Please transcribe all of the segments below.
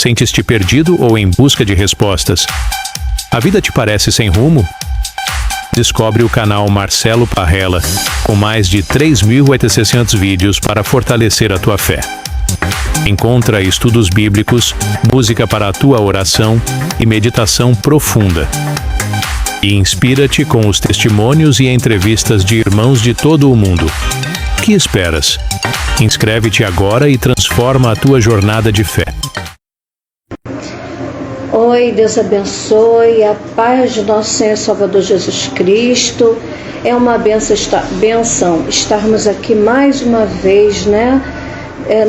Sentes-te perdido ou em busca de respostas? A vida te parece sem rumo? Descobre o canal Marcelo Parrella, com mais de 3.800 vídeos para fortalecer a tua fé. Encontra estudos bíblicos, música para a tua oração e meditação profunda. E inspira-te com os testemunhos e entrevistas de irmãos de todo o mundo. Que esperas? Inscreve-te agora e transforma a tua jornada de fé. Oi, Deus abençoe, a paz de nosso Senhor e Salvador Jesus Cristo. É uma bênção estarmos aqui mais uma vez,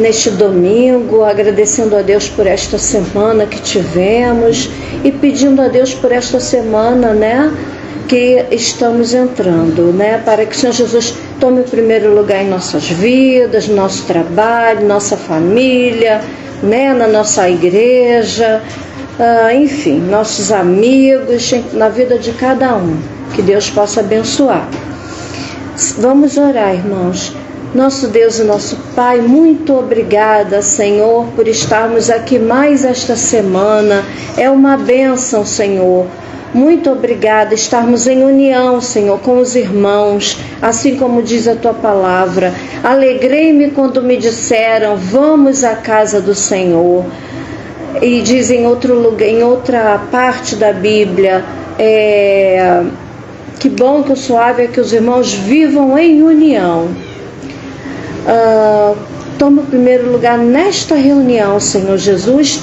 neste domingo, agradecendo a Deus por esta semana que tivemos e pedindo a Deus por esta semana, que estamos entrando, para que o Senhor Jesus tome o primeiro lugar em nossas vidas, no nosso trabalho, nossa família, na nossa igreja, enfim, nossos amigos, na vida de cada um, que Deus possa abençoar. Vamos orar, irmãos. Nosso Deus e nosso Pai, muito obrigada, Senhor, por estarmos aqui mais esta semana. É uma bênção, Senhor. Muito obrigada, estarmos em união, Senhor, com os irmãos, assim como diz a Tua palavra. Alegrei-me quando me disseram, vamos à casa do Senhor. E diz em outro lugar, em outra parte da Bíblia, que bom, que o suave é que os irmãos vivam em união. Toma o primeiro lugar nesta reunião, Senhor Jesus,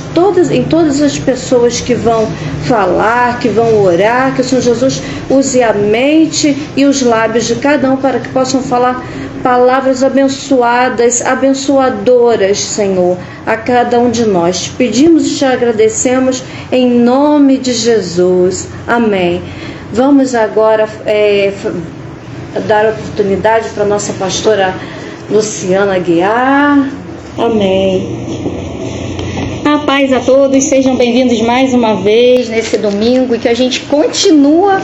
em todas as pessoas que vão falar, que vão orar, que o Senhor Jesus use a mente e os lábios de cada um para que possam falar palavras abençoadas, abençoadoras, Senhor, a cada um de nós. Te pedimos e te agradecemos em nome de Jesus. Amém. Vamos agora dar oportunidade para a nossa pastora Luciana Guiar. Amém. A paz a todos, sejam bem-vindos mais uma vez nesse domingo e que a gente continua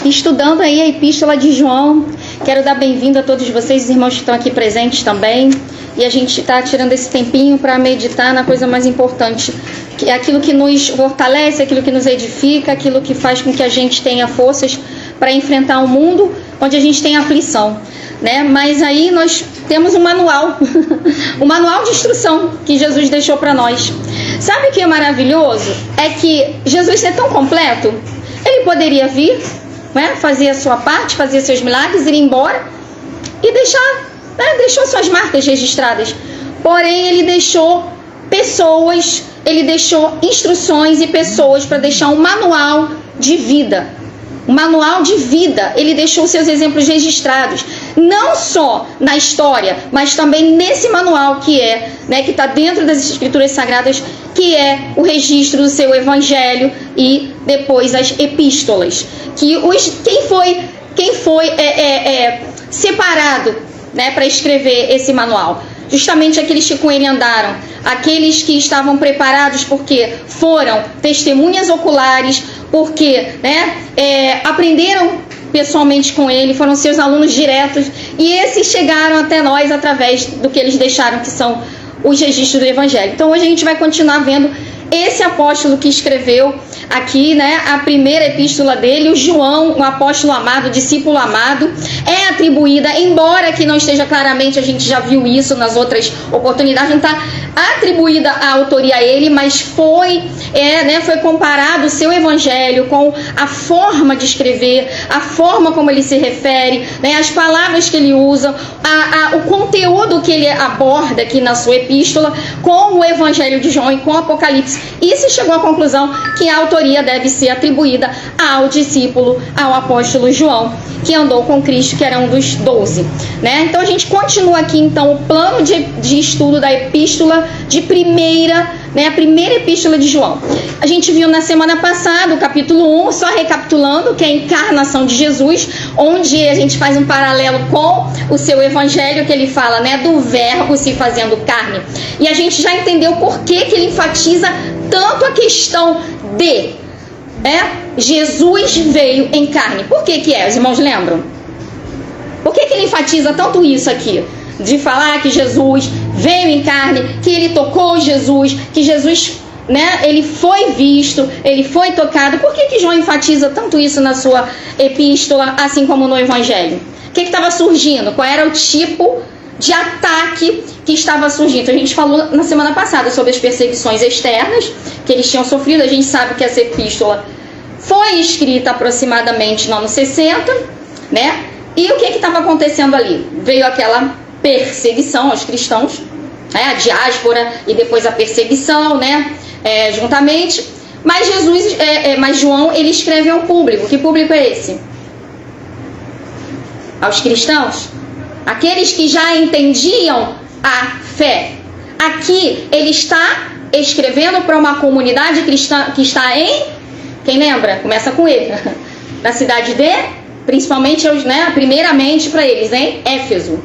estudando aí a Epístola de João. Quero dar bem-vindo a todos vocês, os irmãos que estão aqui presentes também. E a gente está tirando esse tempinho para meditar na coisa mais importante, que é aquilo que nos fortalece, aquilo que nos edifica, aquilo que faz com que a gente tenha forças para enfrentar um mundo onde a gente tem aflição. Mas aí nós temos um manual, um manual de instrução que Jesus deixou para nós. Sabe o que é maravilhoso? É que Jesus é tão completo, ele poderia vir, fazer a sua parte, fazer seus milagres, ir embora e deixou suas marcas registradas. Porém, ele deixou pessoas, ele deixou instruções e pessoas para deixar um manual de vida. Um manual de vida, ele deixou seus exemplos registrados, não só na história, mas também nesse manual que está dentro das Escrituras Sagradas, que é o registro do seu Evangelho e depois as epístolas. Quem foi separado para escrever esse manual? Justamente aqueles que com ele andaram, aqueles que estavam preparados porque foram testemunhas oculares, porque aprenderam pessoalmente com ele, foram seus alunos diretos, e esses chegaram até nós através do que eles deixaram, que são os registros do Evangelho. Então hoje a gente vai continuar vendo esse apóstolo que escreveu aqui, a primeira epístola dele, o João, um apóstolo amado, discípulo amado, é atribuída, embora que não esteja claramente, a gente já viu isso nas outras oportunidades, não está atribuída a autoria a ele, mas foi comparado o seu evangelho com a forma de escrever, a forma como ele se refere, as palavras que ele usa, o conteúdo que ele aborda aqui na sua epístola, com o evangelho de João e com o Apocalipse, e se chegou à conclusão que a autoria deve ser atribuída ao discípulo, ao apóstolo João, que andou com Cristo, que era um dos 12. Então a gente continua aqui então o plano de estudo da epístola de a primeira epístola de João. A gente viu na semana passada o capítulo 1, só recapitulando, que é a encarnação de Jesus, onde a gente faz um paralelo com o seu evangelho, que ele fala do verbo se fazendo carne. E a gente já entendeu por que ele enfatiza tanto a questão de Jesus veio em carne. Por que os irmãos lembram? Por que ele enfatiza tanto isso aqui? De falar que Jesus veio em carne, que ele tocou Jesus, que Jesus né, ele foi visto, ele foi tocado. Por que João enfatiza tanto isso na sua epístola, assim como no Evangelho? O que estava surgindo? Qual era o tipo de ataque que estava surgindo? A gente falou na semana passada sobre as perseguições externas que eles tinham sofrido. A gente sabe que essa epístola foi escrita aproximadamente no ano 60, né? E o que estava acontecendo ali? Veio aquela perseguição aos cristãos, né? A diáspora e depois a perseguição, né? Juntamente. Mas João, ele escreve ao público. Que público é esse? Aos cristãos, aqueles que já entendiam a fé. Aqui ele está escrevendo para uma comunidade cristã que está em, quem lembra? Começa com ele, na cidade de, principalmente, né, primeiramente para eles, em Éfeso,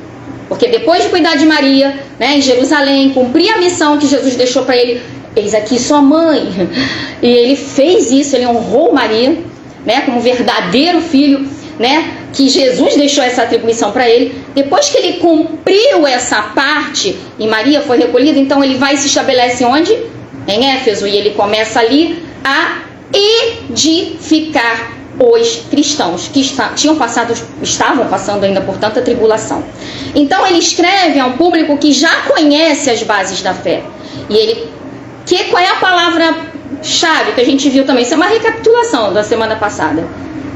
porque depois de cuidar de Maria, né, em Jerusalém, cumprir a missão que Jesus deixou para ele, eis aqui sua mãe, e ele fez isso, ele honrou Maria, né, como verdadeiro filho, né, que Jesus deixou essa atribuição para ele. Depois que ele cumpriu essa parte e Maria foi recolhida, então ele vai e se estabelece onde? Em Éfeso, e ele começa ali a edificar os cristãos que estavam passando ainda por tanta tribulação. Então ele escreve a um público que já conhece as bases da fé. E ele, qual é a palavra-chave que a gente viu também? Isso é uma recapitulação da semana passada.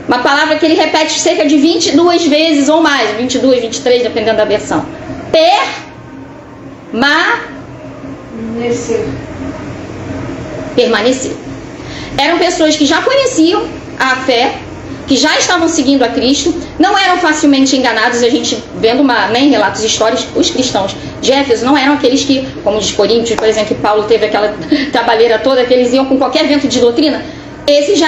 Uma palavra que ele repete cerca de 22 vezes ou mais, 22, 23, dependendo da versão. Permanecer. Eram pessoas que já conheciam a fé, que já estavam seguindo a Cristo, não eram facilmente enganados. A gente vendo em relatos históricos, os cristãos de Éfeso não eram aqueles que, como de Coríntios, por exemplo, que Paulo teve aquela trabalheira toda, que eles iam com qualquer vento de doutrina. Esses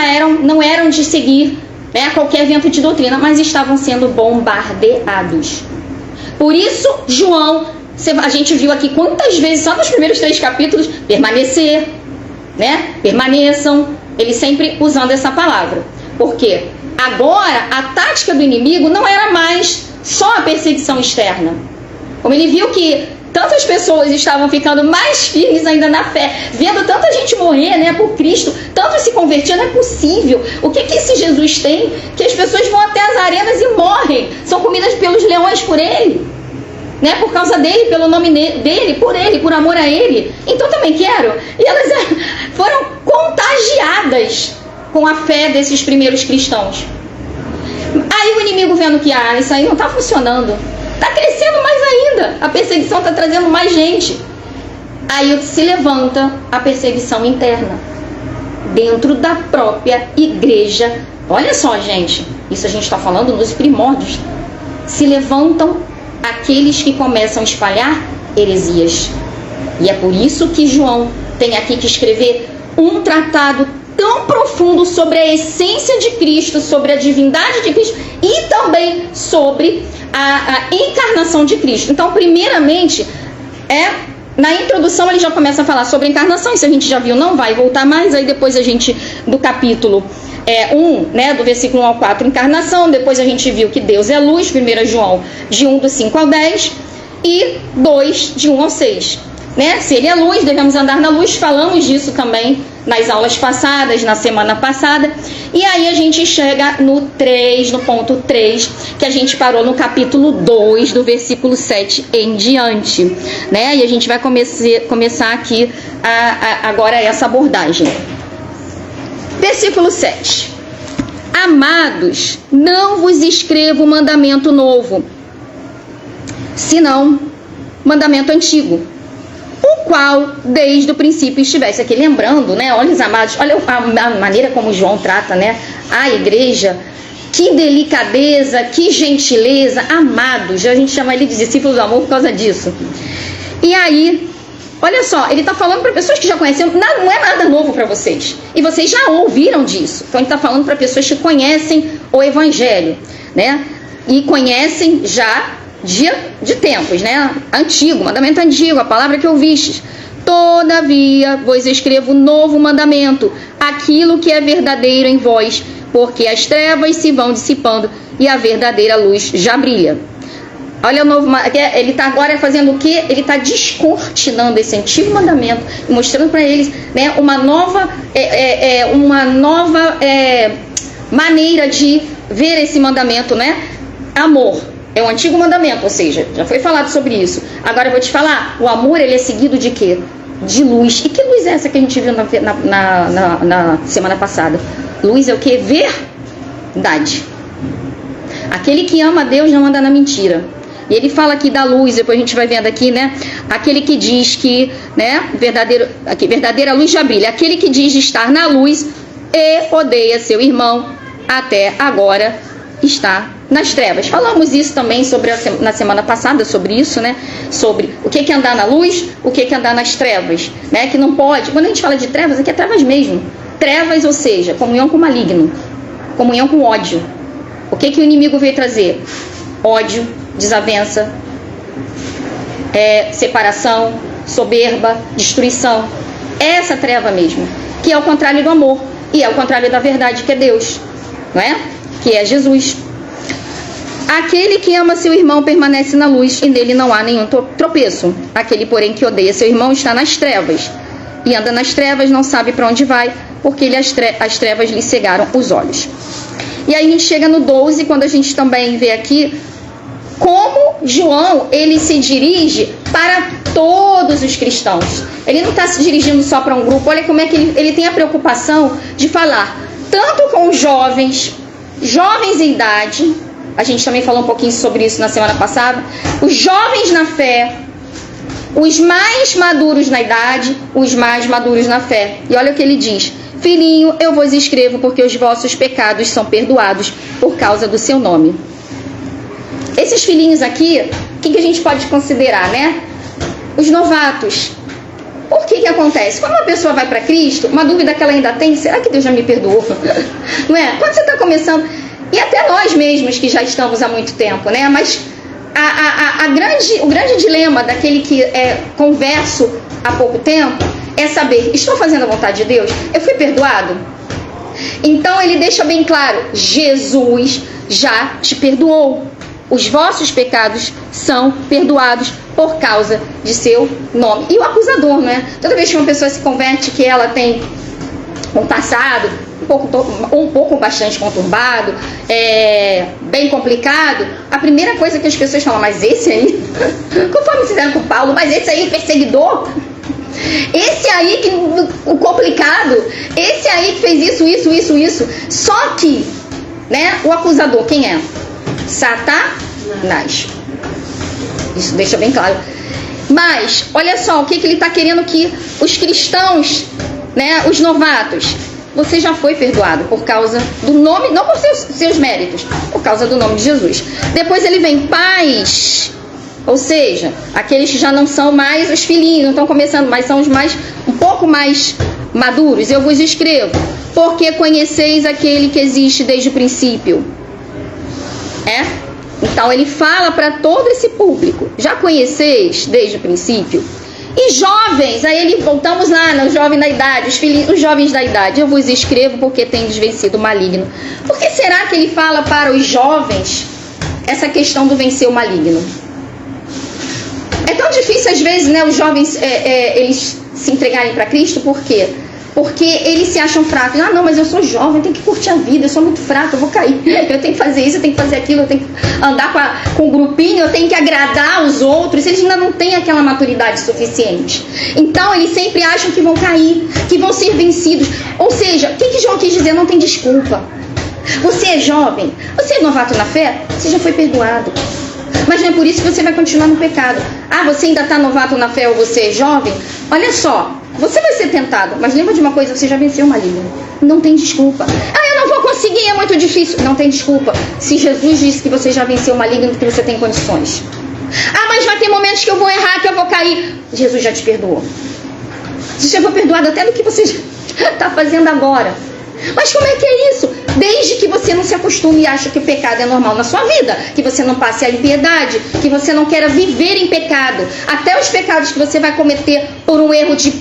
não eram de seguir, né, qualquer vento de doutrina, mas estavam sendo bombardeados. Por isso, João, a gente viu aqui quantas vezes, só nos primeiros 3 capítulos, permanecer, né, permaneçam, ele sempre usando essa palavra. Porque agora a tática do inimigo não era mais só a perseguição externa. Como ele viu que tantas pessoas estavam ficando mais firmes ainda na fé, vendo tanta gente morrer, né, por Cristo, tantos se convertindo, não é possível. O que esse Jesus tem? Que as pessoas vão até as arenas e morrem, são comidas pelos leões por ele, né, por causa dele, pelo nome dele, por amor a ele. Então também quero. E elas foram contagiadas com a fé desses primeiros cristãos. Aí o inimigo vendo que isso aí não está funcionando, está crescendo mais ainda, a perseguição está trazendo mais gente. Aí se levanta a perseguição interna, dentro da própria igreja. Olha só, gente, isso a gente está falando nos primórdios. Se levantam aqueles que começam a espalhar heresias. E é por isso que João tem aqui que escrever um tratado tão profundo sobre a essência de Cristo, sobre a divindade de Cristo e também sobre a encarnação de Cristo. Então, primeiramente, na introdução ele já começa a falar sobre a encarnação. Isso a gente já viu, não vai voltar mais. Aí depois a gente, do capítulo 1, né, do versículo 1 ao 4, encarnação. Depois a gente viu que Deus é luz, 1 João de 1 do 5 ao 10 e 2 de 1 ao 6. Né? Se ele é luz, devemos andar na luz. Falamos disso também nas aulas passadas, na semana passada. E aí a gente chega no ponto 3, que a gente parou no capítulo 2, do versículo 7 em diante, né? E a gente vai começar aqui agora essa abordagem. Versículo 7. Amados, não vos escrevo mandamento novo, senão mandamento antigo, o qual desde o princípio estivesse. Aqui lembrando, né? Olha os amados, olha a maneira como João trata, né, a igreja. Que delicadeza, que gentileza. Amados, a gente chama ele de discípulos do amor por causa disso. E aí, olha só, ele está falando para pessoas que já conheciam, não é nada novo para vocês, e vocês já ouviram disso. Então ele está falando para pessoas que conhecem o evangelho, né, e conhecem já de tempos, né? Antigo, mandamento antigo, a palavra que ouvistes. Todavia vos escrevo novo mandamento, aquilo que é verdadeiro em vós, porque as trevas se vão dissipando e a verdadeira luz já brilha. Olha o novo, ele está agora fazendo o quê? Ele está descortinando esse antigo mandamento e mostrando para eles, né, uma nova maneira de ver esse mandamento, né? Amor é o antigo mandamento, ou seja, já foi falado sobre isso. Agora eu vou te falar, o amor, ele é seguido de quê? De luz. E que luz é essa que a gente viu na semana passada? Luz é o quê? Verdade. Aquele que ama a Deus não anda na mentira. E ele fala aqui da luz, depois a gente vai vendo aqui, né? Aquele que diz que, né? Verdadeira luz já brilha. Aquele que diz estar na luz e odeia seu irmão, até agora está nas trevas. Falamos isso também na semana passada, sobre isso, né? Sobre o que é andar na luz, o que é andar nas trevas, né? Que não pode. Quando a gente fala de trevas, aqui é trevas mesmo. Trevas, ou seja, comunhão com o maligno, comunhão com ódio. O que o inimigo veio trazer? Ódio, desavença, separação, soberba, destruição. É essa treva mesmo, que é o contrário do amor e é o contrário da verdade, que é Deus, não é? Que é Jesus. Aquele que ama seu irmão permanece na luz e nele não há nenhum tropeço. Aquele, porém, que odeia seu irmão está nas trevas e anda nas trevas, não sabe para onde vai, porque as trevas lhe cegaram os olhos. E aí a gente chega no 12, quando a gente também vê aqui como João, ele se dirige para todos os cristãos. Ele não está se dirigindo só para um grupo. Olha como é que ele tem a preocupação de falar tanto com os jovens em idade. A gente também falou um pouquinho sobre isso na semana passada. Os jovens na fé, os mais maduros na idade, os mais maduros na fé. E olha o que ele diz: filhinho, eu vos escrevo porque os vossos pecados são perdoados por causa do seu nome. Esses filhinhos aqui, o que a gente pode considerar, né? Os novatos. Por que acontece? Quando uma pessoa vai para Cristo, uma dúvida que ela ainda tem: será que Deus já me perdoou? Não é? Quando você está começando, e até nós mesmos que já estamos há muito tempo, né? Mas o grande dilema daquele que é converso há pouco tempo é saber: estou fazendo a vontade de Deus? Eu fui perdoado? Então ele deixa bem claro: Jesus já te perdoou. Os vossos pecados são perdoados por causa de seu nome. E o acusador, né? Toda vez que uma pessoa se converte, que ela tem um passado um pouco bastante conturbado, bem complicado, a primeira coisa que as pessoas falam: mas esse aí, conforme fizeram com Paulo, mas esse aí, perseguidor, esse aí, o complicado, esse aí que fez isso. Só que, né, o acusador, quem é? Satanás. Isso deixa bem claro. Mas, olha só, o que ele está querendo que os cristãos, né, os novatos: você já foi perdoado por causa do nome, não por seus méritos, por causa do nome de Jesus. Depois ele vem: pais, ou seja, aqueles que já não são mais os filhinhos, não estão começando, mas são os mais, um pouco mais maduros. Eu vos escrevo porque conheceis aquele que existe desde o princípio. Então ele fala para todo esse público: já conheceis desde o princípio? E jovens, aí voltamos lá no jovem da idade, os jovens da idade: eu vos escrevo porque tendes vencido o maligno. Por que será que ele fala para os jovens essa questão do vencer o maligno? É tão difícil às vezes, né, os jovens eles se entregarem para Cristo. Por quê? Porque eles se acham fracos. Ah, não, mas eu sou jovem, eu tenho que curtir a vida, eu sou muito fraco, eu vou cair, eu tenho que fazer isso, eu tenho que fazer aquilo, eu tenho que andar com um grupinho, eu tenho que agradar os outros. Eles ainda não têm aquela maturidade suficiente. Então eles sempre acham que vão cair, que vão ser vencidos. Ou seja, o que João quis dizer? Não tem desculpa. Você é jovem, você é novato na fé, você já foi perdoado. Mas não é por isso que você vai continuar no pecado. Ah, você ainda está novato na fé ou você é jovem? Olha só, você vai ser tentado, mas lembra de uma coisa: você já venceu o maligno. Não tem desculpa. Ah, eu não vou conseguir, é muito difícil. Não tem desculpa. Se Jesus disse que você já venceu o maligno, que você tem condições. Ah, mas vai ter momentos que eu vou errar, que eu vou cair. Jesus já te perdoou. Você já foi perdoado até do que você está fazendo agora. Mas como é que é isso? Desde que você não se acostume e ache que o pecado é normal na sua vida, que você não passe a impiedade, que você não queira viver em pecado. Até os pecados que você vai cometer por um erro de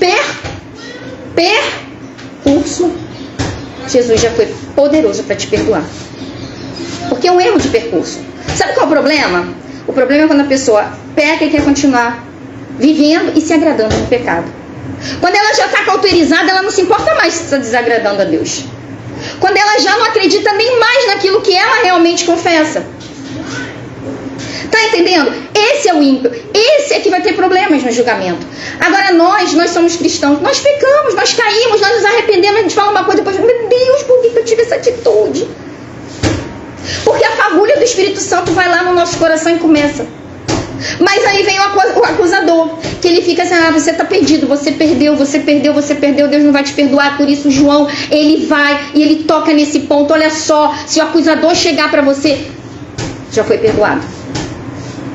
percurso, Jesus já foi poderoso para te perdoar. Porque é um erro de percurso. Sabe qual é o problema? O problema é quando a pessoa peca e quer continuar vivendo e se agradando no pecado. Quando ela já está cauterizada, ela não se importa mais se está desagradando a Deus. Quando ela já não acredita nem mais naquilo que ela realmente confessa. Tá entendendo? Esse é o ímpio. Esse é que vai ter problemas no julgamento. Agora nós somos cristãos. Nós pecamos, nós caímos, nós nos arrependemos. A gente fala uma coisa e depois, meu Deus, por que eu tive essa atitude? Porque a fagulha do Espírito Santo vai lá no nosso coração e começa. Mas aí vem o acusador, que ele fica assim, você está perdido, você perdeu, Deus não vai te perdoar. Por isso João, ele vai e ele toca nesse ponto. Olha só, se o acusador chegar para você, já foi perdoado.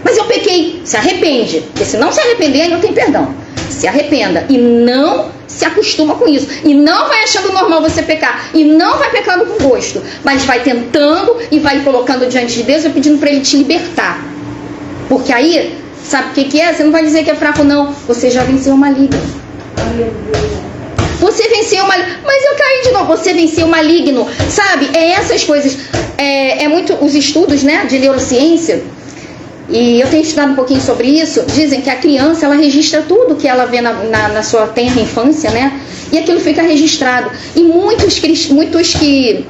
Mas eu pequei, se arrepende, porque se não se arrepender, não tem perdão. Se arrependa e não se acostuma com isso, e não vai achando normal você pecar, e não vai pecando com gosto, mas vai tentando e vai colocando diante de Deus e pedindo para ele te libertar. Porque aí, sabe o que é? Você não vai dizer que é fraco, não. Você já venceu o maligno. Você venceu o maligno. Mas eu caí de novo. Você venceu o maligno. Sabe? É essas coisas. É muito os estudos, né, de neurociência. E eu tenho estudado um pouquinho sobre isso. Dizem que a criança, ela registra tudo que ela vê na sua tenra infância, né? E aquilo fica registrado. E muitos que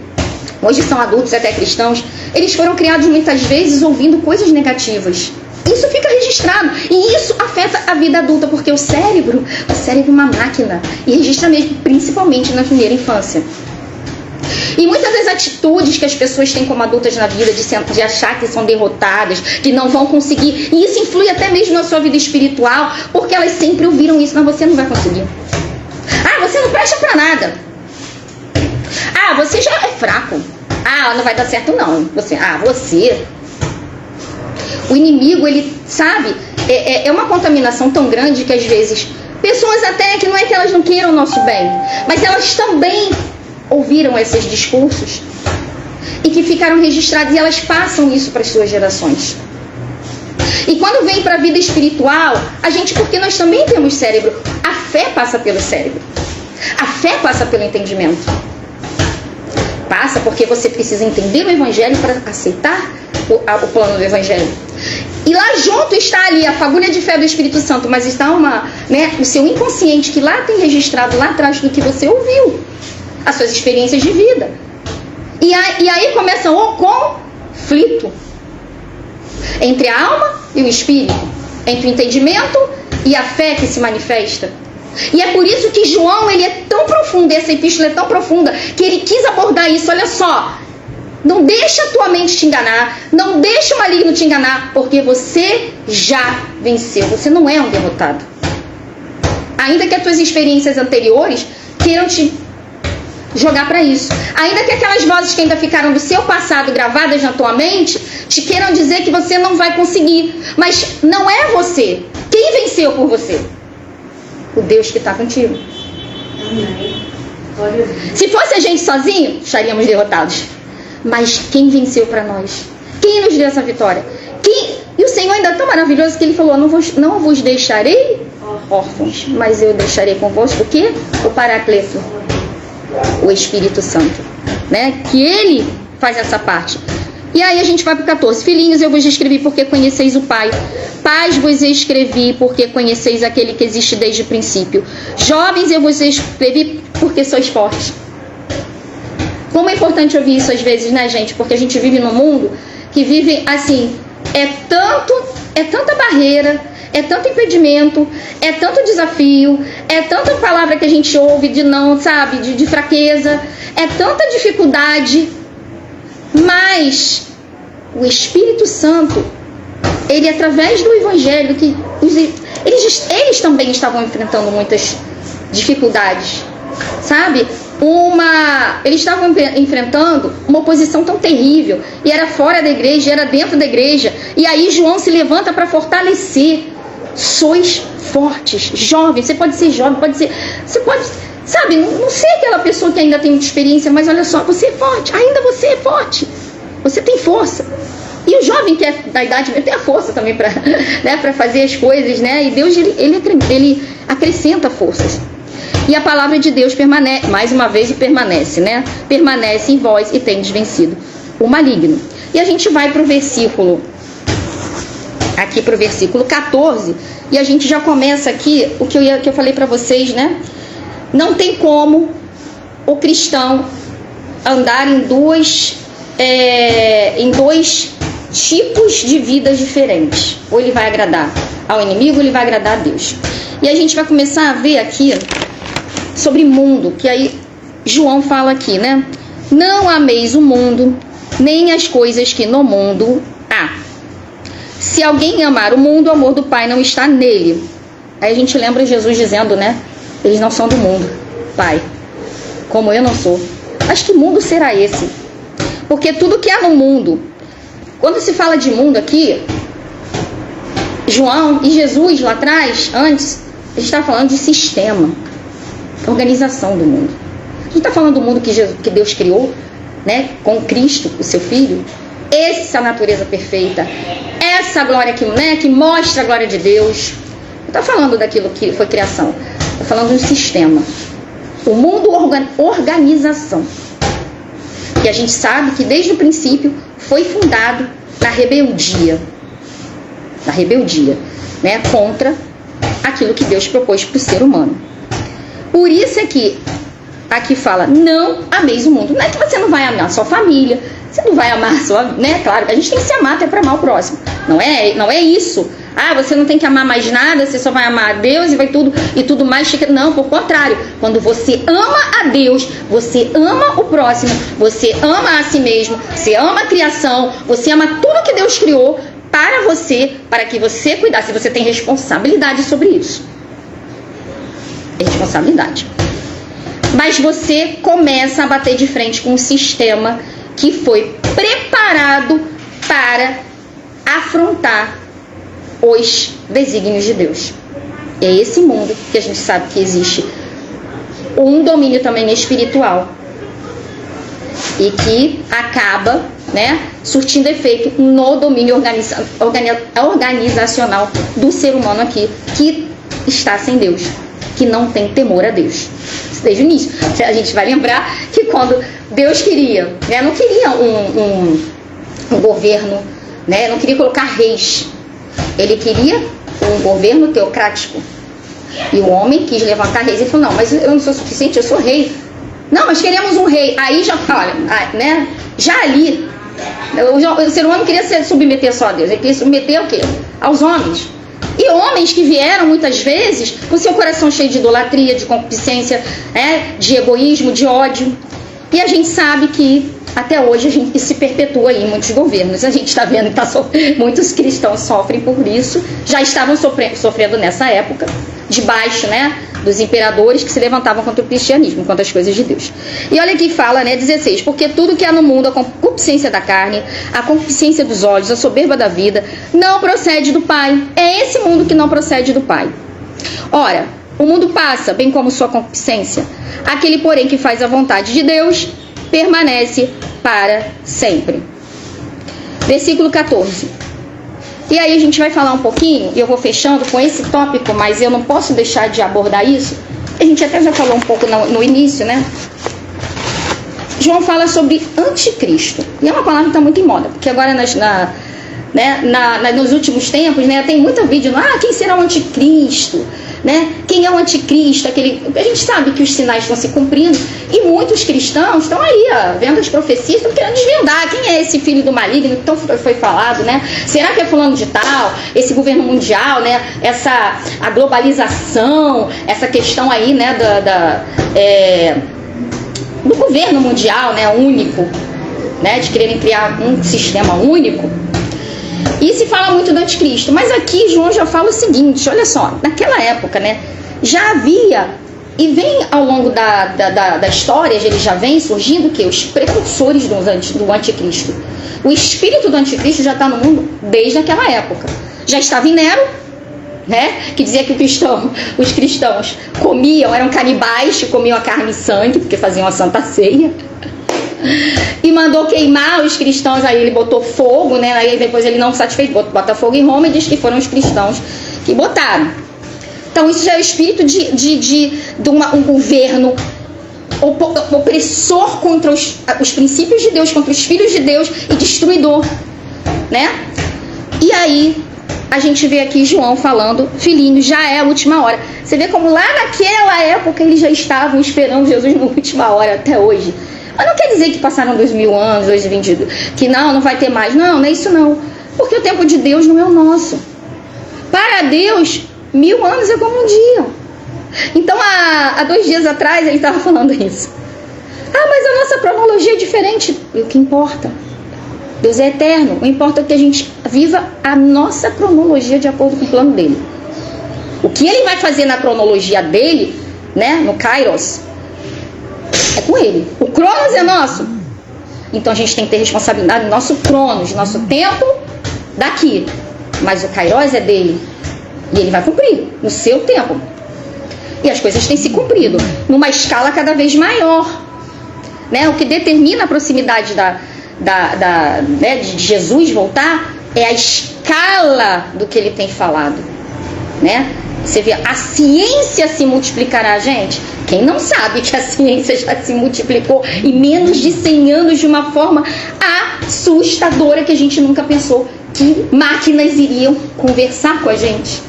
hoje são adultos, até cristãos, eles foram criados muitas vezes ouvindo coisas negativas. Isso fica registrado. E isso afeta a vida adulta, porque o cérebro é uma máquina. E registra mesmo, principalmente na primeira infância. E muitas das atitudes que as pessoas têm como adultas na vida, de achar que são derrotadas, que não vão conseguir, e isso influi até mesmo na sua vida espiritual, porque elas sempre ouviram isso, mas você não vai conseguir. Você não presta pra nada. Você já é fraco. Não vai dar certo não. Você. O inimigo, ele, sabe, é uma contaminação tão grande que às vezes, pessoas até que não é que elas não queiram o nosso bem, mas elas também ouviram esses discursos e que ficaram registrados, e elas passam isso para as suas gerações. E quando vem para a vida espiritual, porque nós também temos cérebro, a fé passa pelo cérebro, a fé passa pelo entendimento. Passa porque você precisa entender o Evangelho para aceitar o plano do Evangelho. E lá junto está ali a fagulha de fé do Espírito Santo, mas está o seu inconsciente, que lá tem registrado lá atrás do que você ouviu, as suas experiências de vida. E aí começa o conflito entre a alma e o espírito, entre o entendimento e a fé que se manifesta. E é por isso que João, ele é tão profundo, essa epístola é tão profunda, que ele quis abordar isso. Olha só, não deixa a tua mente te enganar, não deixa o maligno te enganar, porque você já venceu, você não é um derrotado. Ainda que as tuas experiências anteriores queiram te jogar para isso, ainda que aquelas vozes que ainda ficaram do seu passado gravadas na tua mente te queiram dizer que você não vai conseguir, mas não é você. Quem venceu por você? O Deus que está contigo. Se fosse a gente sozinho, estaríamos derrotados. Mas quem venceu para nós? Quem nos deu essa vitória? E o Senhor ainda é tão maravilhoso que Ele falou, não vos deixarei órfãos, mas eu deixarei convosco o quê? O Paracleto, o Espírito Santo, né? Que Ele faz essa parte. E aí a gente vai para o 14. Filhinhos, eu vos escrevi porque conheceis o Pai. Pais vos escrevi porque conheceis aquele que existe desde o princípio. Jovens, eu vos escrevi porque sois fortes. Como é importante ouvir isso às vezes, né, gente? Porque a gente vive num mundo que vive assim, é tanta barreira, é tanto impedimento, é tanto desafio, é tanta palavra que a gente ouve de não, sabe, de fraqueza, é tanta dificuldade, mas o Espírito Santo, ele, através do Evangelho, que eles também estavam enfrentando muitas dificuldades, sabe? Eles estavam enfrentando uma oposição tão terrível, e era fora da igreja, era dentro da igreja, e aí João se levanta para fortalecer. Sois fortes, jovens. Você pode ser jovem, você pode, sabe, não ser aquela pessoa que ainda tem muita experiência, mas olha só, você é forte, ainda você é forte, você tem força. E o jovem que é da idade tem a força também para, né, para fazer as coisas, né? E Deus, ele acrescenta forças. E a palavra de Deus permanece, mais uma vez, permanece, né? Permanece em vós e tendes vencido o maligno. E a gente vai para o versículo aqui para o versículo 14, e a gente já começa aqui o que eu falei para vocês, né? Não tem como o cristão andar em dois tipos de vidas diferentes. Ou ele vai agradar ao inimigo, ou ele vai agradar a Deus. E a gente vai começar a ver aqui sobre mundo, que aí João fala aqui, né? Não ameis o mundo, nem as coisas que no mundo há. Se alguém amar o mundo, o amor do Pai não está nele. Aí a gente lembra Jesus dizendo, né? Eles não são do mundo, Pai, como eu não sou. Mas que mundo será esse? Porque tudo que há no mundo, quando se fala de mundo aqui, João e Jesus lá atrás, antes, a gente está falando de sistema, organização do mundo. A gente está falando do mundo que Deus criou, né, com Cristo, o seu Filho. Essa natureza perfeita, essa glória que mostra a glória de Deus. Não está falando daquilo que foi criação, está falando de um sistema. O mundo organização. E a gente sabe que desde o princípio foi fundado na rebeldia, né, contra aquilo que Deus propôs para o ser humano. Por isso é que aqui fala, não ameis o mundo. Não é que você não vai amar a sua família, você não vai amar a sua, né? Claro, a gente tem que se amar até para amar o próximo. Não é isso. Ah, você não tem que amar mais nada, você só vai amar a Deus e vai tudo mais. Não, por contrário. Quando você ama a Deus, você ama o próximo, você ama a si mesmo, você ama a criação, você ama tudo que Deus criou para você, para que você cuidasse. Você tem responsabilidade sobre isso. Responsabilidade. Mas você começa a bater de frente com um sistema que foi preparado para afrontar os desígnios de Deus. É esse mundo que a gente sabe que existe um domínio também espiritual e que acaba, né, surtindo efeito no domínio organizacional do ser humano aqui, que está sem Deus, que não tem temor a Deus. Desde o início. A gente vai lembrar que quando Deus queria, né, não queria um governo, né, não queria colocar reis. Ele queria um governo teocrático. E o homem quis levantar reis e falou, não, mas eu não sou suficiente, eu sou rei. Não, mas queremos um rei. Aí já, olha, né, já ali, o ser humano queria se submeter só a Deus. Ele queria submeter ao quê? Aos homens. E homens que vieram muitas vezes com seu coração cheio de idolatria, de concupiscência, de egoísmo, de ódio. E a gente sabe que até hoje isso se perpetua aí em muitos governos. A gente está vendo que muitos cristãos sofrem por isso. Já estavam sofrendo nessa época, debaixo, né, dos imperadores que se levantavam contra o cristianismo, contra as coisas de Deus. E olha aqui fala, né, 16, porque tudo que há no mundo, a concupiscência da carne, a concupiscência dos olhos, a soberba da vida, não procede do Pai. É esse mundo que não procede do Pai. Ora, o mundo passa, bem como sua concupiscência. Aquele, porém, que faz a vontade de Deus, permanece para sempre. Versículo 14. E aí a gente vai falar um pouquinho, e eu vou fechando com esse tópico, mas eu não posso deixar de abordar isso. A gente até já falou um pouco no início, né? João fala sobre anticristo. E é uma palavra que está muito em moda, porque agora nos últimos tempos, né, tem muito vídeo, quem será o anticristo? Né? Quem é o anticristo? A gente sabe que os sinais estão se cumprindo e muitos cristãos estão aí, vendo as profecias, estão querendo desvendar quem é esse filho do maligno que então foi falado, né? Será que é fulano de tal? Esse governo mundial, né? A globalização, essa questão aí, né, do governo mundial, né, único, né, de quererem criar um sistema único. E se fala muito do anticristo, mas aqui João já fala o seguinte, olha só, naquela época, né, já havia, e vem ao longo da história, ele já vem surgindo o quê? Os precursores do anticristo. O espírito do anticristo já está no mundo desde aquela época. Já estava em Nero, né, que dizia que os cristãos eram canibais, comiam a carne e sangue, porque faziam a Santa Ceia. E mandou queimar os cristãos, aí ele botou fogo, né? Aí depois ele não satisfeito, bota fogo em Roma e diz que foram os cristãos que botaram. Então isso já é o espírito de um governo opressor contra os princípios de Deus, contra os filhos de Deus e destruidor, né? E aí a gente vê aqui João falando, filhinho, já é a última hora. Você vê como lá naquela época eles já estavam esperando Jesus na última hora, até hoje. Mas não quer dizer que passaram 2000 anos, 2022, que não vai ter mais. Não, não é isso não. Porque o tempo de Deus não é o nosso. Para Deus, 1000 anos é como um dia. Então, há 2 dias atrás, ele estava falando isso. Ah, mas a nossa cronologia é diferente. E o que importa? Deus é eterno. O importa é que a gente viva a nossa cronologia de acordo com o plano dele. O que ele vai fazer na cronologia dele, né, no Kairos, é com ele. O Cronos é nosso. Então a gente tem que ter responsabilidade no nosso Cronos, nosso tempo daqui. Mas o Kairos é dele. E ele vai cumprir no seu tempo. E as coisas têm se cumprido numa escala cada vez maior. Né? O que determina a proximidade né, de Jesus voltar é a escala do que ele tem falado. Né? Você vê, a ciência se multiplicará, gente. Quem não sabe que a ciência já se multiplicou em menos de 100 anos de uma forma assustadora que a gente nunca pensou que máquinas iriam conversar com a gente.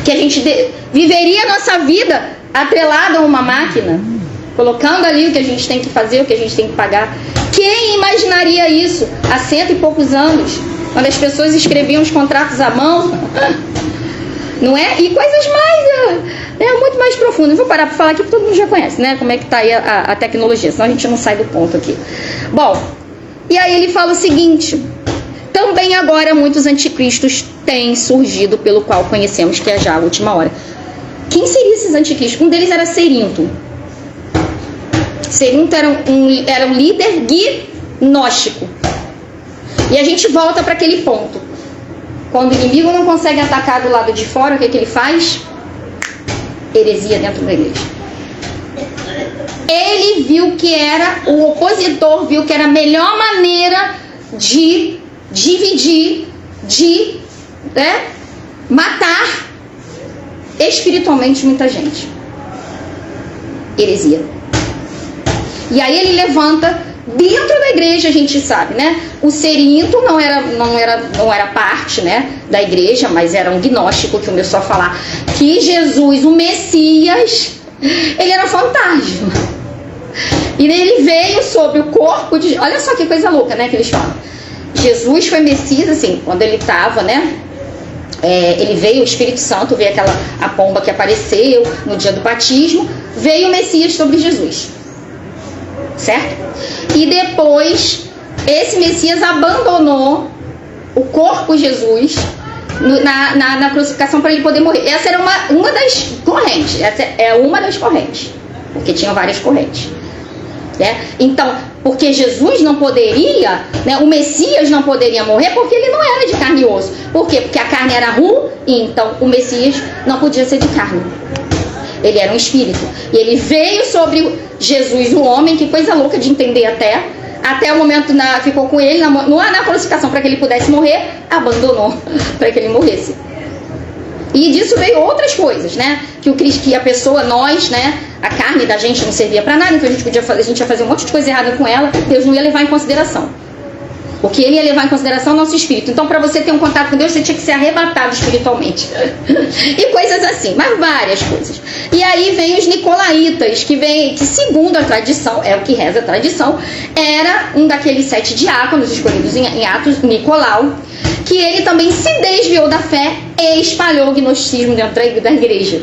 Que a gente viveria a nossa vida atrelada a uma máquina, colocando ali o que a gente tem que fazer, o que a gente tem que pagar. Quem imaginaria isso há 100 e poucos anos, quando as pessoas escreviam os contratos à mão? Não é? E coisas mais, muito mais profundas. Vou parar para falar aqui, porque todo mundo já conhece, né? Como é que está aí a tecnologia, senão a gente não sai do ponto aqui. Bom, e aí ele fala o seguinte: também agora muitos anticristos têm surgido, pelo qual conhecemos que é já a última hora. Quem seriam esses anticristos? Um deles era Cerinto. Cerinto era um líder gnóstico. E a gente volta para aquele ponto. Quando o inimigo não consegue atacar do lado de fora, o que ele faz? Heresia dentro da igreja. Ele viu que era, o opositor viu que era a melhor maneira de dividir, de matar espiritualmente muita gente. Heresia. E aí ele levanta dentro da igreja, a gente sabe, né? O Cerinto não era parte, né, da igreja, mas era um gnóstico que começou a falar que Jesus, o Messias, ele era fantasma. E ele veio sobre o corpo de... Olha só que coisa louca, né, que eles falam. Jesus foi Messias, assim, quando ele estava, né? Ele veio, o Espírito Santo, veio a pomba que apareceu no dia do batismo, veio o Messias sobre Jesus. Certo? E depois, esse Messias abandonou o corpo de Jesus na crucificação para ele poder morrer. Essa era uma das correntes. Essa é uma das correntes. Porque tinham várias correntes. Né? Então, porque Jesus não poderia, né, o Messias não poderia morrer porque ele não era de carne e osso. Por quê? Porque a carne era ruim, então o Messias não podia ser de carne. Ele era um espírito. E ele veio sobre Jesus, o homem, que coisa louca de entender até o momento, ficou com ele na crucificação para que ele pudesse morrer, abandonou para que ele morresse. E disso veio outras coisas, né? Que a pessoa, nós, né? A carne da gente não servia para nada, então a gente ia fazer um monte de coisa errada com ela, Deus não ia levar em consideração. Porque ele ia levar em consideração o nosso espírito. Então, para você ter um contato com Deus, você tinha que ser arrebatado espiritualmente. E coisas assim, mas várias coisas. E aí vem os nicolaítas, que segundo a tradição, é o que reza a tradição, era um daqueles 7 diáconos escolhidos em Atos, Nicolau, que ele também se desviou da fé e espalhou o gnosticismo dentro da igreja.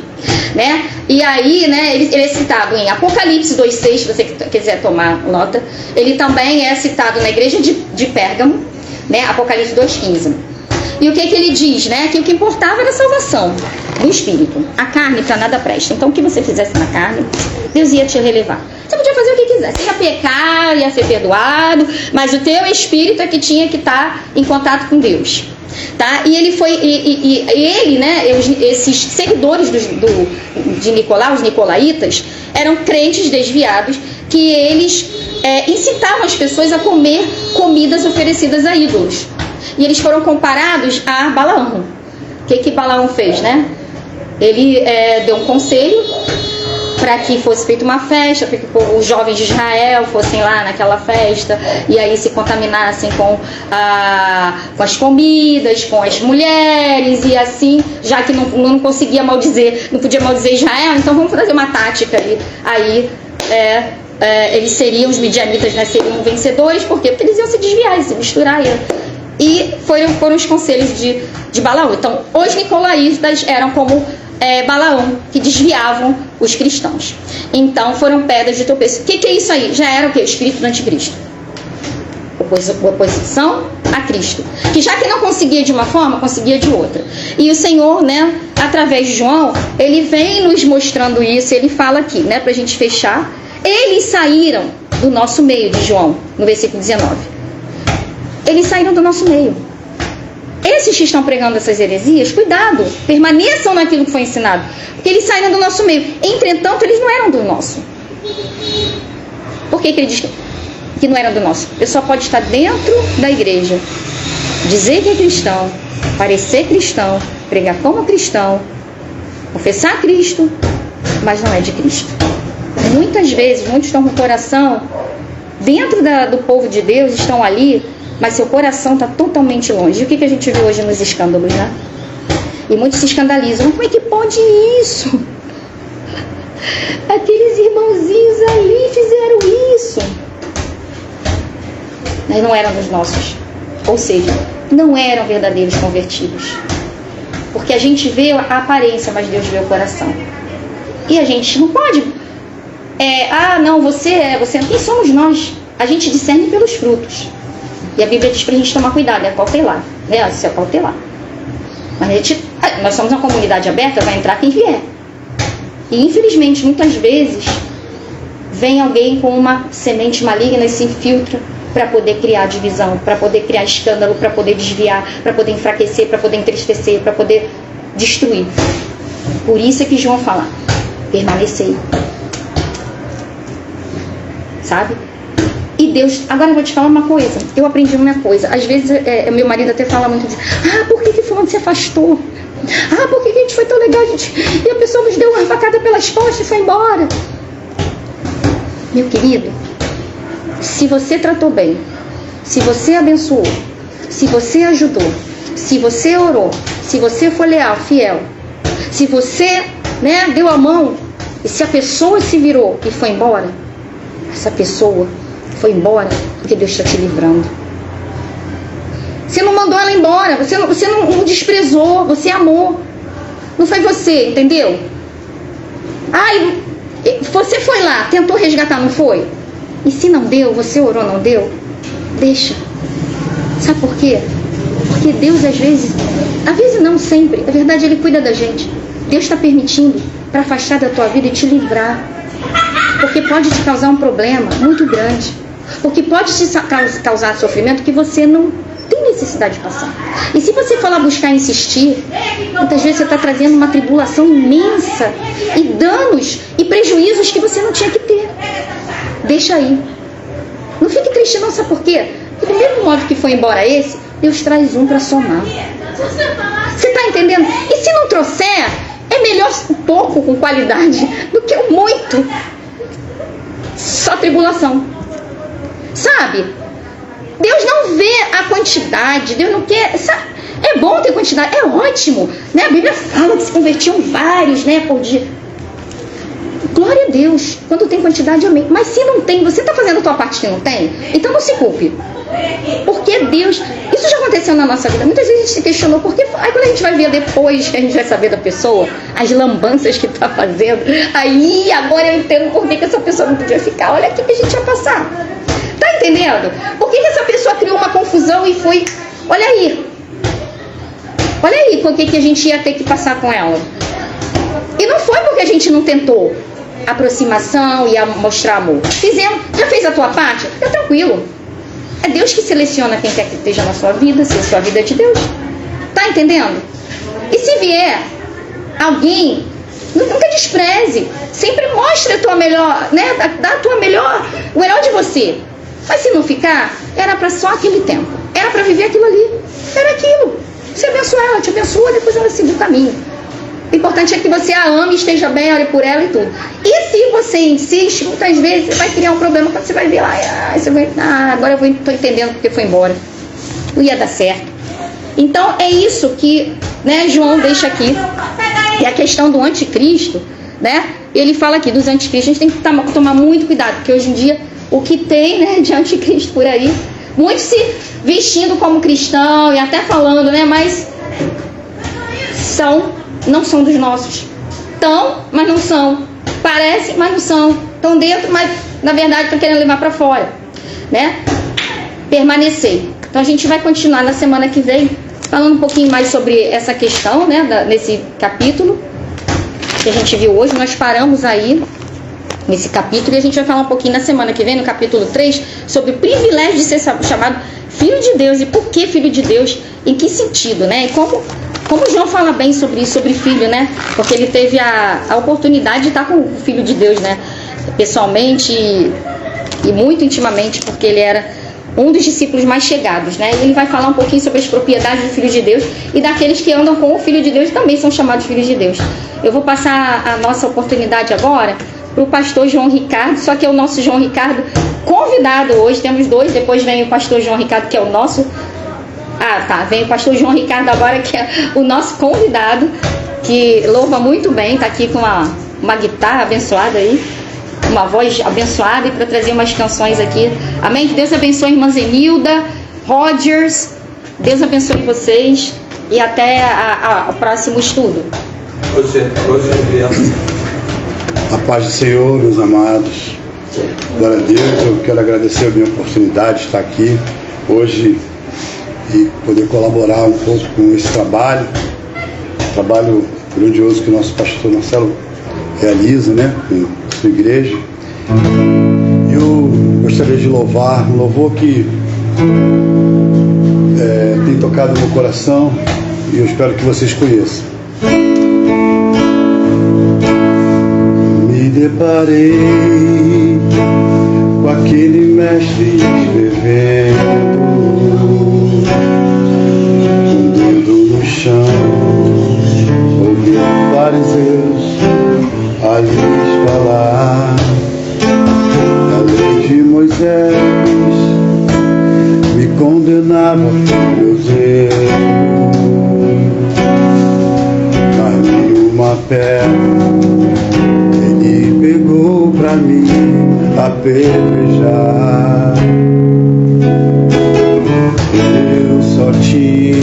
Né? E aí, né, ele é citado em Apocalipse 2,6, se você quiser tomar nota. Ele também é citado na igreja de Pérgamo, né, Apocalipse 2,15. E o que ele diz? Né? Que o que importava era a salvação do espírito. A carne para nada presta. Então o que você fizesse na carne, Deus ia te relevar. Você podia fazer o que quisesse. Você ia pecar, ia ser perdoado, mas o teu espírito é que tinha que estar em contato com Deus. Tá? E ele foi, ele, né, esses seguidores de Nicolau, os nicolaítas, eram crentes desviados, que eles incitavam as pessoas a comer comidas oferecidas a ídolos. E eles foram comparados a Balaão. O que Balaão fez, né? Ele deu um conselho para que fosse feita uma festa, para que os jovens de Israel fossem lá naquela festa e aí se contaminassem com as comidas, com as mulheres e assim, já que não conseguia maldizer, não podia maldizer Israel, então vamos fazer uma tática ali. Aí eles seriam, os midianitas, né, seriam vencedores, por quê? Porque eles iam se desviar, iam se misturar, e foram os conselhos de Balaão. Então, os nicolaítas eram como Balaão, que desviavam os cristãos. Então, foram pedras de tropeço. O que é isso aí? Já era o quê? O espírito do anticristo. Oposição a Cristo. Que já que não conseguia de uma forma, conseguia de outra. E o Senhor, né, através de João, ele vem nos mostrando isso. Ele fala aqui, né, pra gente fechar. Eles saíram do nosso meio, de João, no versículo 19. Eles saíram do nosso meio. Esses que estão pregando essas heresias, cuidado, permaneçam naquilo que foi ensinado, porque eles saíram do nosso meio. Entretanto, eles não eram do nosso. Por que ele diz que não eram do nosso? A pessoa pode estar dentro da igreja, dizer que é cristão, parecer cristão, pregar como cristão, confessar Cristo, mas não é de Cristo. Muitas vezes, muitos estão com o coração dentro do povo de Deus, estão ali, mas seu coração está totalmente longe. E o que a gente viu hoje nos escândalos, né? E muitos se escandalizam. Como é que pode isso? Aqueles irmãozinhos ali fizeram isso. Mas não eram dos nossos. Ou seja, não eram verdadeiros convertidos. Porque a gente vê a aparência, mas Deus vê o coração. E a gente não pode... não, quem somos nós? A gente discerne pelos frutos. E a Bíblia diz pra gente tomar cuidado, cautelar, né? Se cautelar. Mas nós somos uma comunidade aberta, vai entrar quem vier. E infelizmente, muitas vezes, vem alguém com uma semente maligna e se infiltra para poder criar divisão, para poder criar escândalo, para poder desviar, para poder enfraquecer, para poder entristecer, para poder destruir. Por isso é que João fala, permanecei. Sabe? E Deus, agora eu vou te falar uma coisa, eu aprendi uma coisa, às vezes meu marido até fala muito disso, por que fulano se afastou? Por que a gente foi tão legal, e a pessoa nos deu uma facada pelas costas e foi embora? Meu querido, se você tratou bem, se você abençoou, se você ajudou, se você orou, se você foi leal, fiel, se você, né, deu a mão, e se a pessoa se virou e foi embora, essa pessoa foi embora porque Deus está te livrando. Você não mandou ela embora, você não desprezou, você amou. Não foi você, entendeu? Você foi lá, tentou resgatar, não foi? E se não deu, você orou, não deu? Deixa. Sabe por quê? Porque Deus às vezes não sempre, na verdade Ele cuida da gente. Deus está permitindo para afastar da tua vida e te livrar. Porque pode te causar um problema muito grande. Porque pode te causar sofrimento que você não tem necessidade de passar. E se você for lá buscar insistir, muitas vezes você está trazendo uma tribulação imensa e danos e prejuízos que você não tinha que ter. Deixa aí. Não fique triste não, sabe por quê? Porque do mesmo modo que foi embora esse, Deus traz um para somar. Você está entendendo? E se não trouxer, é melhor um pouco com qualidade do que um muito. Só tribulação. Sabe? Deus não vê a quantidade, Deus não quer... Sabe? É bom ter quantidade, é ótimo, né? A Bíblia fala que se convertiam vários, né, por dia. Glória a Deus, quando tem quantidade, amém. Mas se não tem, você está fazendo a tua parte que não tem, então não se culpe. Porque Deus... Isso já aconteceu na nossa vida. Muitas vezes a gente se questionou, porque aí quando a gente vai ver depois, que a gente vai saber da pessoa, as lambanças que está fazendo, aí agora eu entendo por que essa pessoa não podia ficar. Olha aqui que a gente ia passar. Tá entendendo? Por que essa pessoa criou uma confusão e foi... Olha aí por que a gente ia ter que passar com ela. E não foi porque a gente não tentou aproximação e mostrar amor. Fizemos. Já fez a tua parte? Fica tranquilo. É Deus que seleciona quem quer que esteja na sua vida, se a sua vida é de Deus. Tá entendendo? E se vier alguém, nunca despreze. Sempre mostre a tua melhor, né? Dá a tua melhor, o melhor de você. Mas se não ficar, era para só aquele tempo. Era para viver aquilo ali. Era aquilo. Você abençoa ela, te abençoa, depois ela seguiu o caminho. O importante é que você a ame, esteja bem, ore por ela e tudo. E se você insiste, muitas vezes você vai criar um problema quando você vai ver lá, você vai, agora eu estou entendendo porque foi embora. Não ia dar certo. Então é isso que, né, João deixa aqui. E a questão do anticristo, né? Ele fala aqui dos anticristos, a gente tem que tomar muito cuidado, porque hoje em dia o que tem, né, de anticristo por aí, muitos se vestindo como cristão e até falando, né, mas não são dos nossos. Estão, mas não são. Parecem, mas não são. Estão dentro, mas na verdade estão querendo levar para fora, né? Permanecer. Então a gente vai continuar na semana que vem falando um pouquinho mais sobre essa questão, né, nesse capítulo que a gente viu hoje. Nós paramos aí nesse capítulo e a gente vai falar um pouquinho na semana que vem, no capítulo 3, sobre o privilégio de ser chamado filho de Deus. E por que filho de Deus? Em que sentido, né? E como João fala bem sobre isso, sobre filho, né? Porque ele teve a oportunidade de estar com o filho de Deus, né? Pessoalmente e muito intimamente, porque ele era um dos discípulos mais chegados, né? E ele vai falar um pouquinho sobre as propriedades do Filho de Deus e daqueles que andam com o Filho de Deus também são chamados filhos de Deus. Eu vou passar a nossa oportunidade agora para o pastor João Ricardo, só que é o nosso João Ricardo convidado hoje. Temos dois, depois vem o pastor João Ricardo, que é o nosso... vem o pastor João Ricardo agora, que é o nosso convidado, que louva muito bem, está aqui com uma guitarra abençoada aí, uma voz abençoada, e para trazer umas canções aqui. Amém? Que Deus abençoe a irmã Zenilda, Rogers, Deus abençoe vocês e até o próximo estudo. A paz do Senhor, meus amados. Glória a Deus. Eu quero agradecer a minha oportunidade de estar aqui hoje e poder colaborar um pouco com esse trabalho grandioso que o nosso pastor Marcelo realiza, né, com sua igreja. Eu gostaria de louvar um louvor que tem tocado no meu coração e eu espero que vocês conheçam. Me deparei com aquele mestre escrevendo com o dedo no chão, ouvindo fariseus a lhes falar da lei de Moisés, me condenava por meus erros, mas nenhuma pedra ele pegou pra mim apedrejar. Eu só tinha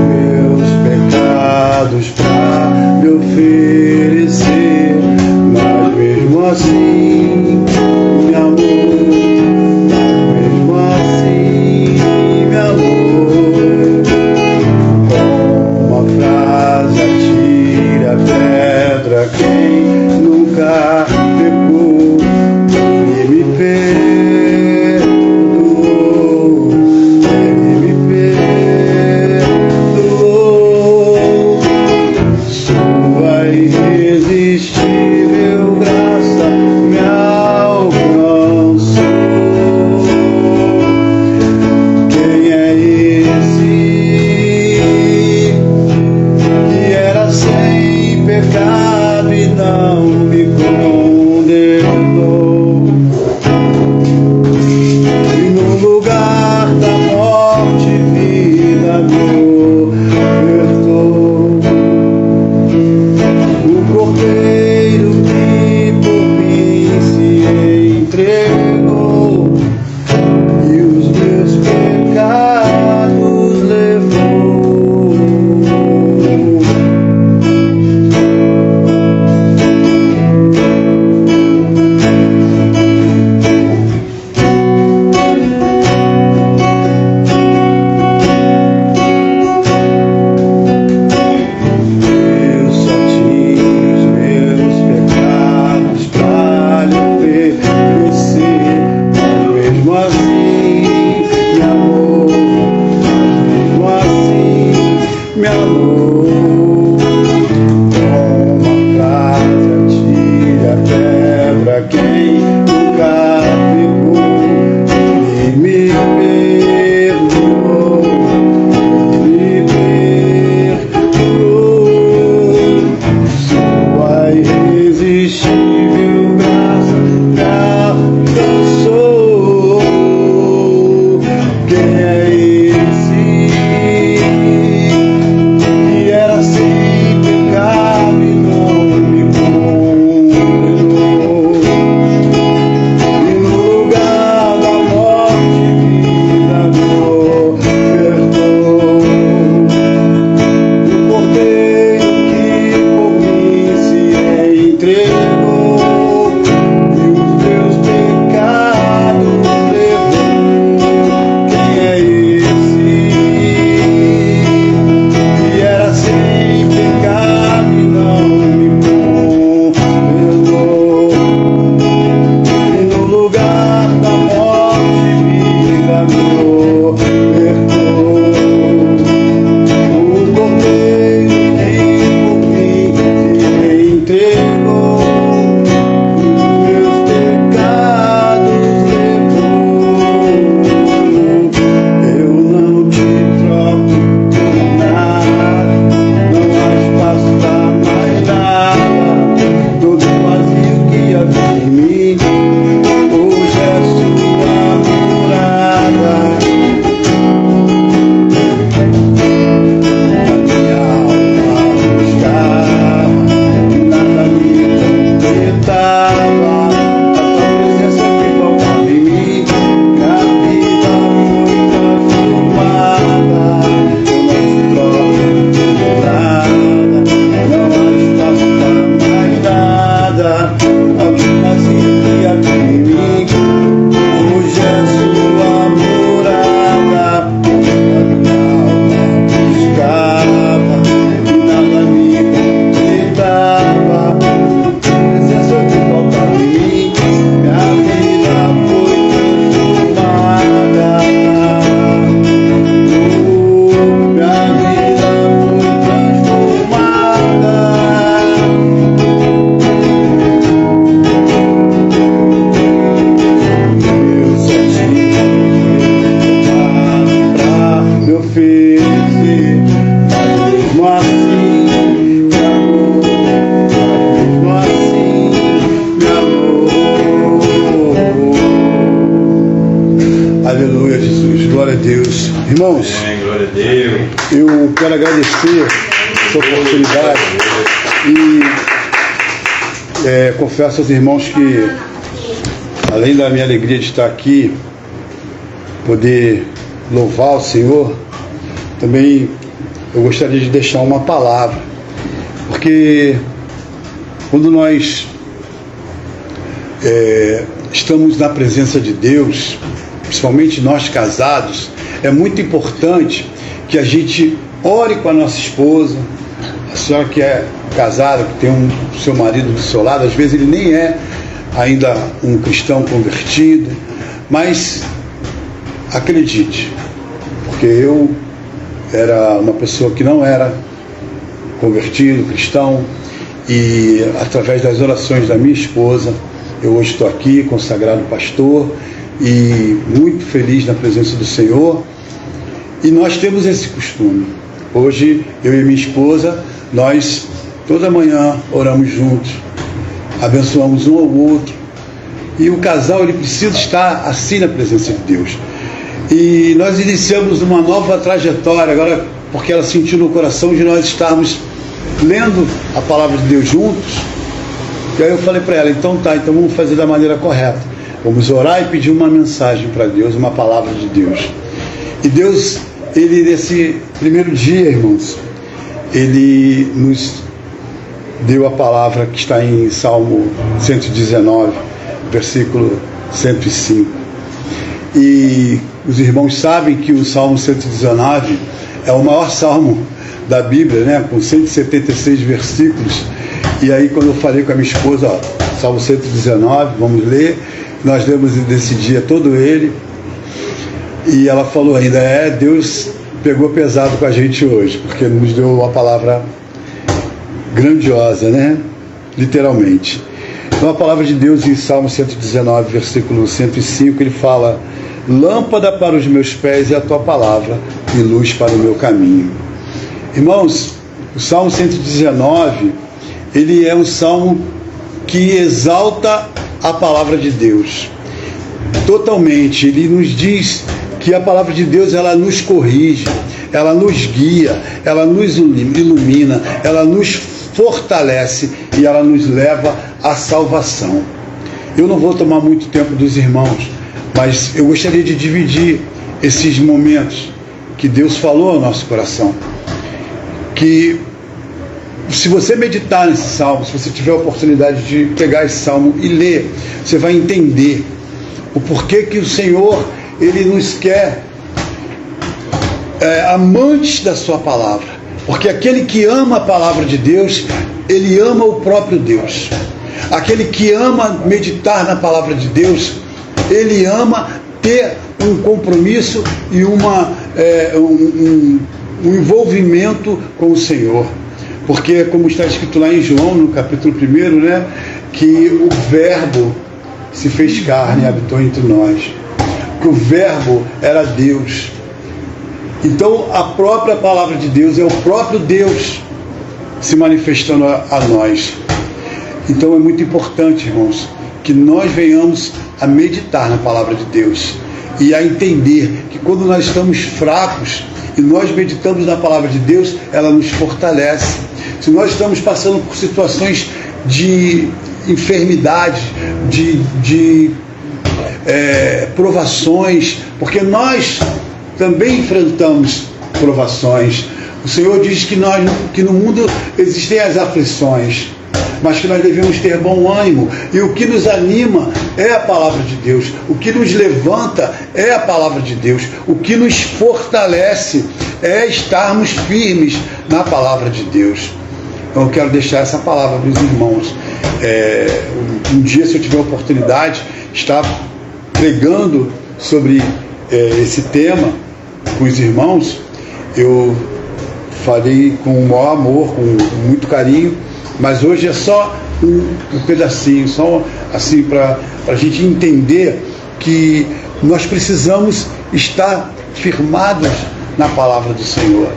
meus pecados pra me oferecer, mas mesmo assim me amou, mesmo assim me amou. Com uma frase atire a pedra quem nunca pecou e me perdoou. Irmãos, glória a Deus. Eu quero agradecer essa oportunidade e confesso aos irmãos que, além da minha alegria de estar aqui, poder louvar o Senhor, também eu gostaria de deixar uma palavra, porque quando nós estamos na presença de Deus, principalmente nós casados, é muito importante que a gente ore com a nossa esposa. A senhora que é casada, que tem o seu marido do seu lado, às vezes ele nem é ainda um cristão convertido, mas acredite, porque eu era uma pessoa que não era convertido, cristão, e através das orações da minha esposa, eu hoje estou aqui, consagrado pastor, e muito feliz na presença do Senhor. E nós temos esse costume. Hoje, eu e minha esposa, nós toda manhã oramos juntos, abençoamos um ao outro, e o casal ele precisa estar assim na presença de Deus. E nós iniciamos uma nova trajetória agora, porque ela sentiu no coração de nós estarmos lendo a palavra de Deus juntos. E aí eu falei para ela, então vamos fazer da maneira correta, vamos orar e pedir uma mensagem para Deus, uma palavra de Deus. E Deus, ele nesse primeiro dia, irmãos, ele nos deu a palavra que está em Salmo 119, versículo 105. E os irmãos sabem que o Salmo 119 é o maior salmo da Bíblia, né? Com 176 versículos. E aí, quando eu falei com a minha esposa, ó, Salmo 119, vamos ler, nós lemos nesse dia todo ele. E ela falou ainda, Deus pegou pesado com a gente hoje, porque nos deu uma palavra grandiosa, né? Literalmente. Então a palavra de Deus em Salmo 119, versículo 105, ele fala: lâmpada para os meus pés é a tua palavra e luz para o meu caminho. Irmãos, o Salmo 119, ele é um salmo que exalta a palavra de Deus totalmente. Ele nos diz que a palavra de Deus, ela nos corrige, ela nos guia, ela nos ilumina, ela nos fortalece e ela nos leva à salvação. Eu não vou tomar muito tempo dos irmãos, mas eu gostaria de dividir esses momentos que Deus falou ao nosso coração. Que se você meditar nesse salmo, se você tiver a oportunidade de pegar esse salmo e ler, você vai entender o porquê que o Senhor, ele nos quer amantes da sua palavra. Porque aquele que ama a palavra de Deus, ele ama o próprio Deus. Aquele que ama meditar na palavra de Deus, ele ama ter um compromisso e um envolvimento com o Senhor. Porque, como está escrito lá em João, no capítulo 1, né, que o Verbo se fez carne e habitou entre nós. Que o Verbo era Deus. Então, a própria palavra de Deus é o próprio Deus se manifestando a nós. Então, é muito importante, irmãos, que nós venhamos a meditar na palavra de Deus e a entender que quando nós estamos fracos e nós meditamos na palavra de Deus, ela nos fortalece. Se nós estamos passando por situações de enfermidade, de provações, porque nós também enfrentamos provações. O Senhor diz que no mundo existem as aflições, mas que nós devemos ter bom ânimo, e o que nos anima é a palavra de Deus, o que nos levanta é a palavra de Deus, o que nos fortalece é estarmos firmes na palavra de Deus. Então eu quero deixar essa palavra para os irmãos. Um dia, se eu tiver a oportunidade, estar pregando sobre esse tema com os irmãos, eu farei com o maior amor, com muito carinho, mas hoje é só um pedacinho, só assim para a gente entender que nós precisamos estar firmados na palavra do Senhor,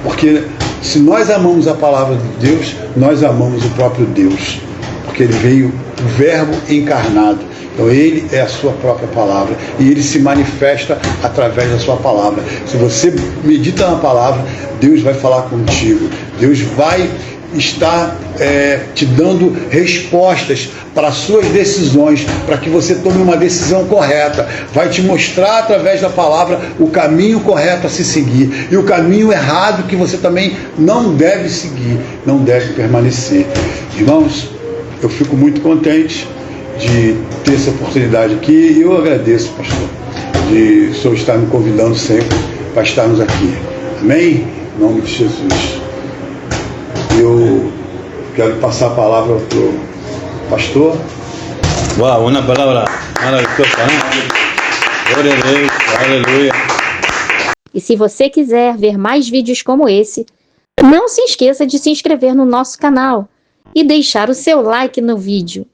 porque se nós amamos a palavra de Deus, nós amamos o próprio Deus, porque ele veio, o Verbo encarnado, Então Ele é a sua própria palavra e Ele se manifesta através da sua palavra. Se você medita na palavra, Deus vai falar contigo. Deus vai estar te dando respostas para as suas decisões, para que você tome uma decisão correta. Vai te mostrar através da palavra o caminho correto a se seguir e o caminho errado que você também não deve seguir, não deve permanecer. Irmãos, eu fico muito contente de ter essa oportunidade aqui e eu agradeço, pastor, de o senhor estar me convidando sempre para estarmos aqui. Amém? Em nome de Jesus. Eu quero passar a palavra para o pastor. Uau, uma palavra maravilhosa, né? Glória a Deus, aleluia. E se você quiser ver mais vídeos como esse, não se esqueça de se inscrever no nosso canal e deixar o seu like no vídeo.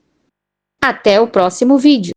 Até o próximo vídeo.